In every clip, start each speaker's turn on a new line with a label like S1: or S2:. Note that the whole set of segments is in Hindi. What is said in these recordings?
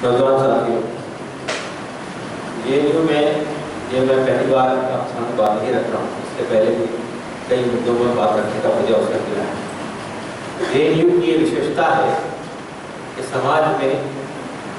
S1: नौजवान साथियों, जेएनयू में ये मैं पहली बार आपके सामने बात नहीं रख रहा हूँ। इससे पहले भी कई मुद्दों पर बात रखने का मुझे अवसर मिला है। जेएनयू की ये विशेषता है कि समाज में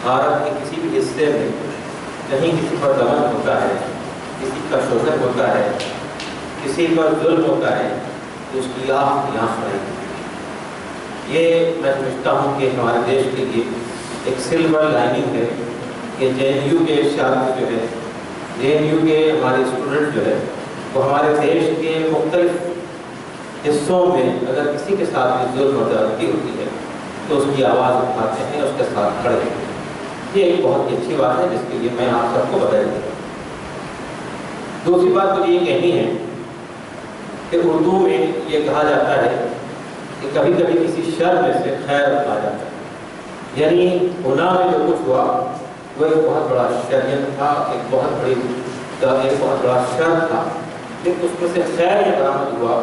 S1: भारत के किसी भी हिस्से में कहीं किसी पर दमन होता है, किसी का शोषण होता है, किसी पर जुल्म होता है, तो उसकी आह यहाँ सुनाई। ये मैं समझता हूँ कि हमारे देश के लिए एक सिल्वर लाइनिंग है कि जेएनयू के छात्र जो है, जेएनयू के हमारे स्टूडेंट जो है, वो हमारे देश के मुख्तलिफ हिस्सों में अगर किसी के साथ भी जुल्म और ज्यादती होती है तो उसकी आवाज़ उठाते हैं, उसके साथ खड़े हैं। ये एक बहुत ही अच्छी बात है जिसके लिए मैं आप सबको बधाई देता हूँ। दूसरी बात मुझे ये कहनी है कि उर्दू में ये कहा जाता है कि कभी कभी किसी शर में से खैर आ जाता है, यानी गुनाह में जो कुछ हुआ वो एक बहुत बड़ा षड्यंत्र था, एक बहुत बड़ा शर था, लेकिन उसमें से खैर ये बरामद हुआ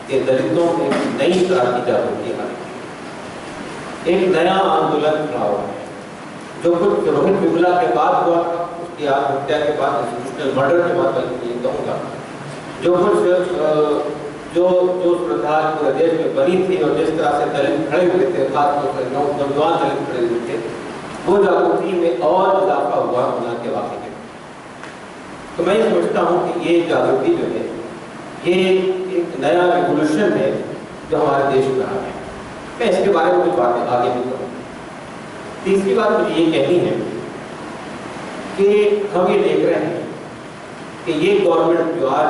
S1: कि दलितों में एक नई तरह की जागृति आई, एक नया आंदोलन खड़ा हुआ जो कुछ रोहित बिमला के बाद हुआ था, उसकी आत्महत्या के बाद, इंस्टीट्यूशनल मर्डर के बाद, बल्कि ये कहूँगा जो कुछ जो प्रथा पूरे देश में बनी थी और जिस तरह से दलित खड़े हुए थे, खासतौर से नौजवान दलित खड़े हुए थे, वो जागृति में और इजाफा हुआ गुना के वाक़े में। तो मैं ये समझता हूँ कि ये जागृति जो है ये एक नया रेवोल्यूशन है जो हमारे देश में आ रहा है। मैं इसके बारे में कुछ बातें आगे भी करूँगा। तीसरी बात मुझे ये कहनी है कि हम ये देख रहे हैं कि ये गवर्नमेंट जो आज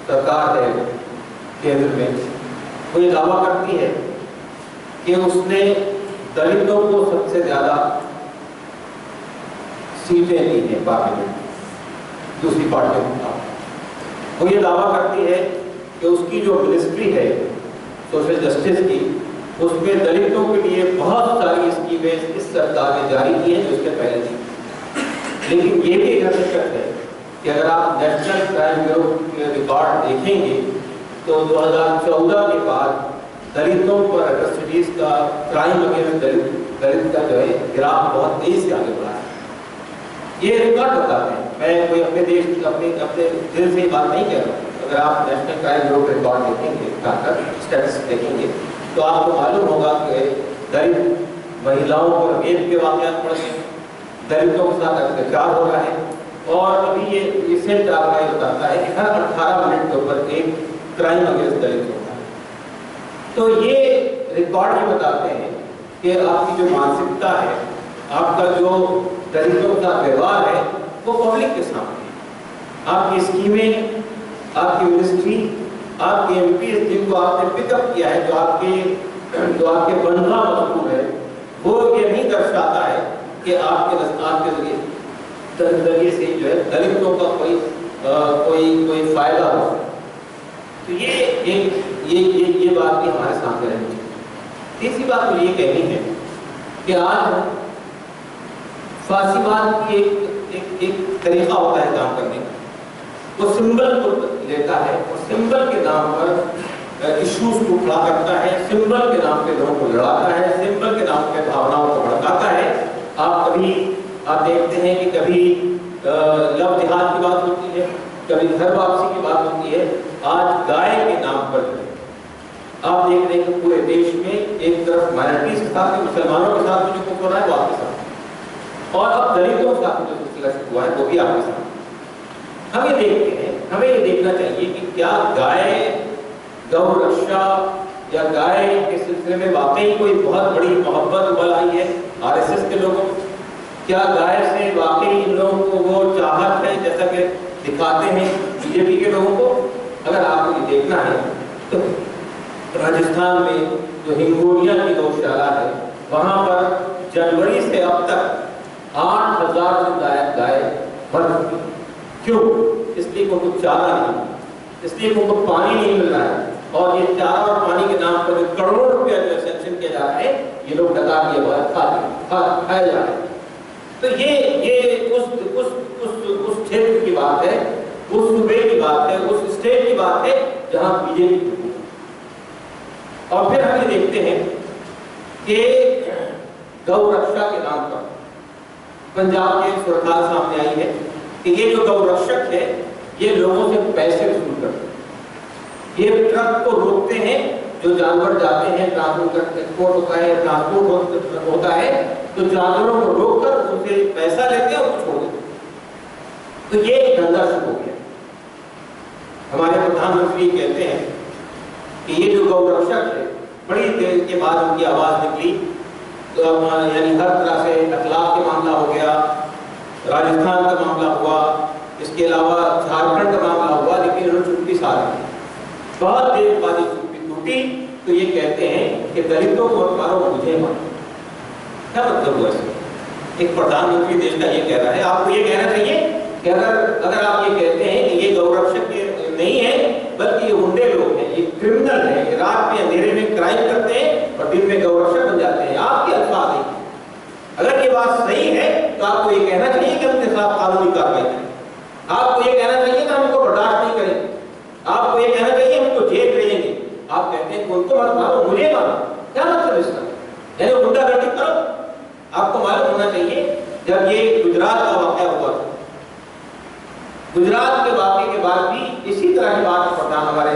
S1: सरकार है केंद्र में, वो ये दावा करती है कि उसने दलितों को सबसे ज़्यादा सीटें दी हैं पार्लियामेंट दूसरी पार्टियों के साथ। वो ये दावा करती है कि उसकी जो मिनिस्ट्री है सोशल जस्टिस की, उसमें दलितों के लिए बहुत सारी स्कीमें इस सरकार ने जारी की हैं जो उसके पहले थी। लेकिन ये भी एक हकीकत है कि अगर आप नेशनल क्राइम ब्यूरो के रिकॉर्ड देखेंगे तो 2014 के बाद दलितों पर एट्रोसिटीज का, क्राइम अगेंस्ट दलित का जो है ग्राफ बहुत तेज से आगे बढ़ा है। ये रिकॉर्ड बताते हैं, मैं कोई अपने देश अपने दिल से बात नहीं कह रहा हूँ। अगर आप नेशनल क्राइम ब्यूरो के रिकॉर्ड देखेंगे, स्टैटिस्टिक्स देखेंगे, तो आपको मालूम होगा कि दलित महिलाओं पर रेप के वाक़यात बढ़ गए, दलितों के साथ अत्याचार हो रहा है, और अभी ये रिसेंट आंकड़ा ये बताता है कि हर 18 मिनट के ऊपर एक क्राइम अगेंस्ट दलित होता है। तो ये रिकॉर्ड ये बताते हैं कि आपकी जो मानसिकता है, आपका जो दलितों का व्यवहार है, वो पब्लिक के सामने है। आपकी स्कीमें, आपकी मिनिस्ट्री, आपके एमपी जिनको आपने पिकअप किया है, जो आपके बंधा मजबूर है, वो ये नहीं दर्शाता है कि आपके जरिए से जो है दलितों का कोई फायदा हो। तो ये बात भी हमारे सामने रहनी चाहिए। तीसरी बात मुझे ये कहनी है कि आज फासीवाद की एक तरीका होता है काम करने का। वो सिंबल को लेता है और सिंबल के नाम पर इश्यूज को खड़ा करता है, सिंबल के नाम पे लोगों को लड़ाता है, सिंबल के नाम पे भावनाओं को भड़काता है। आप देखते हैं कि कभी लव जिहाद की बात होती है, कभी घर वापसी की बात होती है, आज गाय के नाम पर आप देख रहे हैं कि पूरे देश में एक तरफ माइनॉरिटीज के साथ, मुसलमानों के साथ जो कुछ हो रहा है वो आपके साथ, और अब दलितों के साथ जो कुछ हुआ है वो भी आपके साथ। हम ये देखते हैं, हमें ये देखना चाहिए कि क्या गाय गौ रक्षा या गाय के सिलसिले में वाकई कोई बहुत बड़ी मोहब्बत उबल आई है आरएसएस के लोगों को? क्या गाय से वाकई इन लोगों को वो चाहत है जैसा कि दिखाते हैं बीजेपी के लोगों को? अगर आपको ये देखना है तो राजस्थान में जो हिंगोलिया की गौशाला है, वहाँ पर जनवरी से अब तक 8000 से गाय मर चुकी। क्यों? इसलिए उनको चारा नहीं, इसलिए उनको पानी नहीं मिल रहा है, और ये चारा और पानी के नाम पर करोड़ों रुपया जो सैंक्शन किया जा रहा है, ये लोग डका दिए खाए जा रहे हैं। तो ये उस क्षेत्र की बात है, उस सूबे की बात है, उस स्टेट की बात है जहां बीजेपी। और फिर हम ये देखते हैं कि गौ रक्षा के नाम पर पंजाब की एक सुरखाल सामने आई है कि ये जो गौरक्षक है ये लोगों से पैसे वसूल करते हैं। ये ट्रक को रोकते हैं, जो जानवर जाते हैं, ट्रांसपोर्ट एक्सपोर्ट होता है, ट्रांसपोर्ट होता है, तो जानवरों को रोककर उनसे पैसा लेते हैं और छोड़ देते हैं। तो ये एक धंधा शुरू हो गया। हमारे प्रधानमंत्री कहते हैं कि ये जो गौरक्षक है, बड़ी देर के बाद उनकी आवाज निकली, तो यानी हर तरह से अखलाक के मामला हो गया, राजस्थान का मामला हुआ, इसके अलावा झारखंड का मामला हुआ, लेकिन उन्होंने चुप्पी साध ली। बहुत देर बाद चुप्पी टूटी तो ये कहते हैं कि दलितों को मत मारो, मुझे मारो। क्या मतलब हुआ इसमें? एक प्रधानमंत्री देश का ये कह रहा है। आपको ये कहना चाहिए कि अगर आप ये कहते हैं कि ये गौरक्षक नहीं है बल्कि ये गुंडे लोग हैं, ये क्रिमिनल है, ये रात में अंधेरे में क्राइम करते हैं और दिन में गौरक्षक बन जाते हैं, आपके अल्फाज नहीं। अगर ये बात सही है तो आपको ये कहना चाहिए कि हम उनके खिलाफ कानूनी कार्रवाई करें। आपको ये कहना चाहिए कि हम उनको बर्दाश्त नहीं करेंगे। आपको ये कहना चाहिए हम उनको जेल भेजेंगे। आप कहते हैं उनको मत मारो, मुझे मारो। क्या मतलब इसका? यानी गुंडागर्दी करो। आपको मालूम होना चाहिए जब ये गुजरात का वाकया हुआ था, गुजरात के वाकये के बाद भी इसी तरह की बात प्रधान हमारे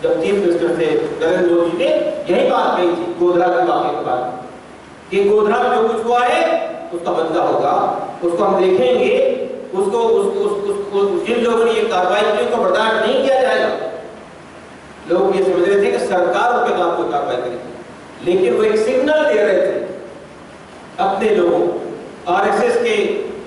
S1: जब चीफ मिनिस्टर थे नरेंद्र मोदी ने यही बात कही थी गोधरा के वाकये के बाद कि गोधरा में जो कुछ हुआ है उसका बदला होगा, उसको हम देखेंगे, उसको जिन लोगों ने ये कार्रवाई की उसको बर्दाश्त नहीं किया जाएगा। लोग ये समझ रहे थे कि सरकार उनके खिलाफ कोई कार्रवाई करेगी, लेकिन वो एक सिग्नल दे रहे थे अपने लोगों, आरएसएस के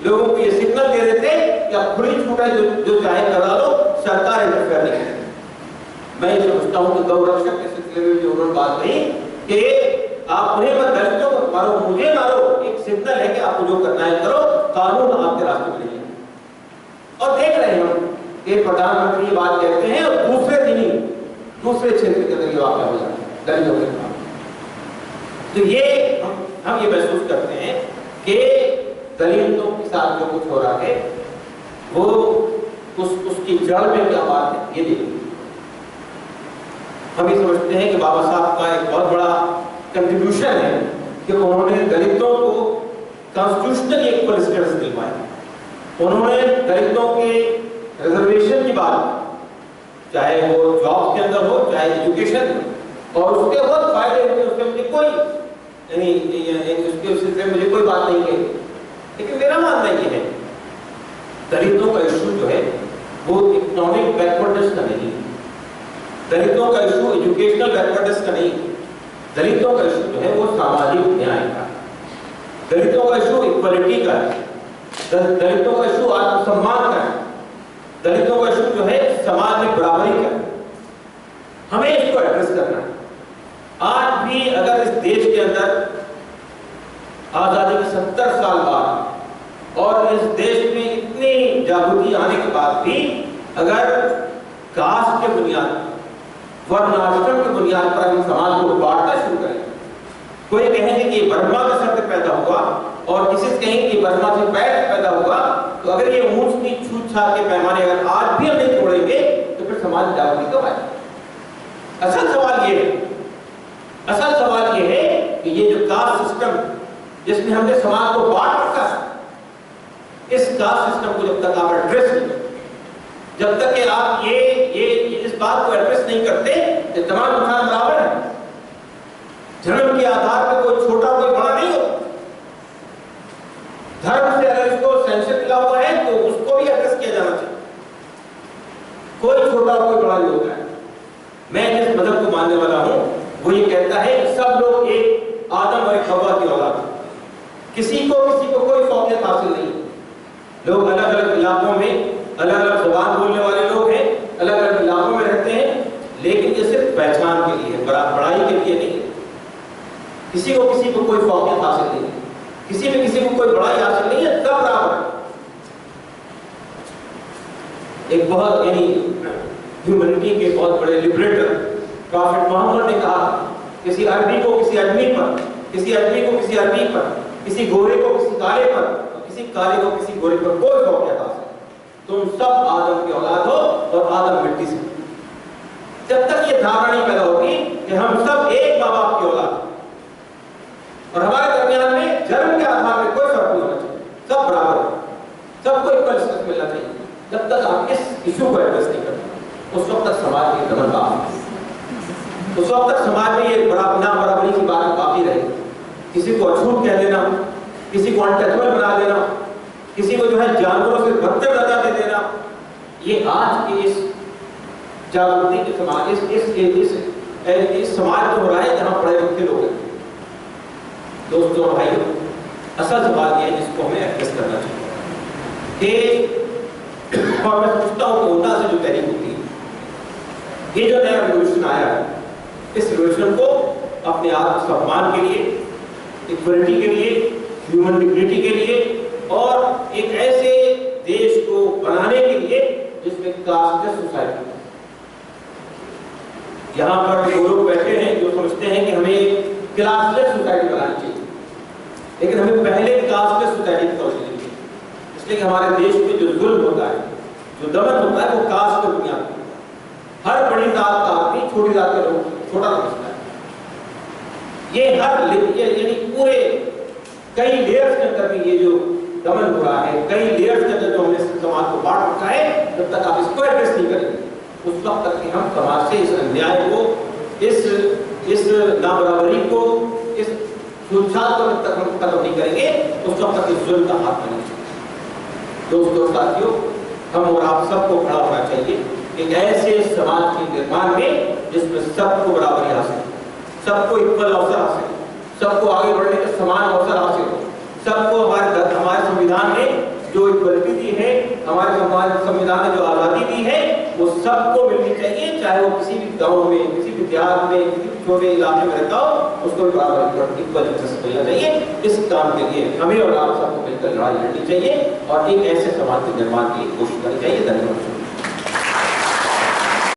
S1: लोगों को ये सिग्नल दे रहे थे कि आप खुली छूटा जो चाहे करा लो, सरकार इंटरफेयर नहीं करेगी। मैं ये समझता हूं कि गौरक्षक के सिलसिले में जो उन्होंने बात कही कि आप उन्हें मत, दलितों को मारो, मुझे मारो, एक सिग्नल है कि आपको जो करना है करो, कानून आपके रास्ते में नहीं है। और देख रहे हैं हम कि प्रधानमंत्री ये बात कहते हैं और दूसरे दिन ही दूसरे क्षेत्र के अंदर ये वाकया हो जाता है दलितों के खिलाफ। तो ये हम ये महसूस करते हैं कि दलितों के साथ जो कुछ हो रहा है वो उसकी जड़ में क्या बात है ये देखिए। हम ये समझते हैं कि बाबा साहब का एक बहुत बड़ा कंट्रीब्यूशन है कि उन्होंने दलितों को कॉन्स्टिट्यूशनल इक्वल स्टेटस दिलवाया। उन्होंने दलितों के रिजर्वेशन की बात, चाहे वो जॉब के अंदर हो, चाहे एजुकेशन, और उसके बहुत फायदे हुए, उसके मुझे कोई उसके सिलसिले में मुझे कोई बात नहीं है। लेकिन मेरा मानना ये है दलितों का इशू जो है वो इकोनॉमिक बैकवर्डनेस का नहीं, दलितों का इशू एजुकेशनल बैकवर्डनेस का नहीं, दलितों का इशू जो है वो सामाजिक न्याय का, दलितों का इशू इक्वालिटी का है, दलितों का इशू आत्मसम्मान का है, दलितों का इशू जो है समाज में बराबरी का है। हमें इसको एड्रेस करना है। आज भी अगर इस देश के अंदर आजादी के 70 साल बाद और इस देश में इतनी जागृति आने के बाद भी अगर कास्ट के बुनियाद, वर्णाश्रम के बुनियाद पर हम समाज को बांटना शुरू करें, कोई कहेंगे कि बर्मा का शब्द पैदा हुआ और किसी से कहेंगे कि बर्मा से पैदा हुआ, तो अगर ये ऊंच नीच छूत-छात के पैमाने अगर आज भी हम नहीं तोड़ेंगे तो फिर समाज जागृति कब आएगी? असल सवाल ये है, असल सवाल ये है कि ये जो कास्ट सिस्टम जिसमें हमने समाज को बांट रखा है, इस कास्ट सिस्टम को जब तक आप एड्रेस नहीं करते, जब तक कि आप ये इस बात को एड्रेस नहीं करते कि तमाम इंसान बराबर है, धर्म के आधार पर कोई छोटा कोई बड़ा नहीं होता। धर्म से अगर इसको सेंसर मिला हुआ है तो उसको भी एड्रेस किया जाना चाहिए। कोई छोटा कोई बड़ा नहीं होता है। मैं जिस मजहब को मानने वाला हूं वो ये कहता है कि सब लोग एक आदम और एक हव्वा की औलाद हैं। किसी को कोई फौकियत हासिल नहीं। लोग अलग अलग इलाकों में अलग अलग जुबान बोलने वाले लोग हैं, अलग अलग इलाकों में रहते हैं, लेकिन ये सिर्फ पहचान के लिए, बड़ाई के लिए नहीं। किसी को कोई फौकियत हासिल नहीं है, किसी को कोई बड़ाई हासिल नहीं है, सब बराबर है। एक बहुत यानी ह्यूमैनिटी के बहुत बड़े लिबरेटर प्रॉफेट मोहम्मद ने कहा, किसी अरबी को किसी आदमी पर, किसी आदमी को किसी अरबी पर, किसी गोरे को किसी काले पर, किसी काले को किसी गोरे पर कोई फौकियत हासिल, तुम सब आदम की औलाद हो और आदम मिट्टी से। जब तक ये धारणा नहीं पैदा होगी कि हम सब एक माँ बाप की औलाद और हमारे दरमियान में जन्म के आधार पर कोई फर्क नहीं होना चाहिए, सब बराबर है, सबको इक्वल स्पेस मिलना चाहिए। जब तक आप इस इशू को एड्रेस नहीं करते उस वक्त तक समाज में दमन बाकी, उस वक्त तक समाज में ये बराबरी की बात बाकी रहेगी। किसी को अछूत कह देना, किसी को अनटचेबल बना देना, किसी को जो है जानवरों से बदतर दर्जा दे देना, ये आज के इस जागृति के समाज इस समाज में हो रहा है जहां पढ़े लिखे लोग हैं। दोस्तों और भाइयों, असल सवाल ये है जिसको हमें एड्रेस करना चाहिए कि और मैं सोचता हूं कि उन्ना से जो तहरीक होती है, ये जो नया रिवोल्यूशन आया है, इस रिवोल्यूशन को अपने आत्मसम्मान के लिए, इक्वलिटी के लिए, ह्यूमन डिग्निटी के लिए और एक ऐसे देश को बनाने के लिए जिसमें कास्टलेस सोसाइटी, यहाँ पर वो लोग बैठे हैं जो समझते हैं कि हमें क्लासलेस सोसाइटी बनानी चाहिए, लेकिन हमें पहले कास्टलेस सोसाइटी की तवज्जो देनी चाहिए। इसलिए कि हमारे देश में जो जुल्म होता है, जो दमन होता है, वो कास्ट की बुनियाद पर होता है। हर बड़ी जात का आदमी छोटी जात के लोग छोटा समझता है। ये यानी पूरे कई लेयर्स के अंदर भी ये जो दमन हो रहा है, कई लेयर्स के अंदर जो हमने समाज को बांट रखा है, जब तक आप इसको एड्रेस नहीं करेंगे उस वक्त तक कि हम समाज से इस अन्याय को, इस नाबराबरी को, इस छूतछात को जब तक हम खत्म नहीं करेंगे उस वक्त तक इस जुल्म का हाथ नहीं चलेगा। दोस्तों साथियों, हम और आप सबको खड़ा होना चाहिए एक ऐसे समाज के निर्माण में जिसमें सबको बराबरी हासिल हो, सबको इक्वल अवसर हासिल हो, सबको आगे बढ़ने के समान अवसर हासिल हो, सबको हमारे संविधान ने जो इक्वलिटी दी है, हमारे संविधान ने जो आज़ादी दी है, वो सबको मिलनी चाहिए। चाहे वो किसी भी गांव में, किसी भी देहात में, किसी भी छोटे इलाके में रहता हो, उसको भी बराबर इक्वल एक्सेस मिलना चाहिए। इस काम के लिए हमें और आप सबको मिलकर लड़ाई लड़नी चाहिए और एक ऐसे समाज के निर्माण की कोशिश करनी चाहिए। धन्यवाद।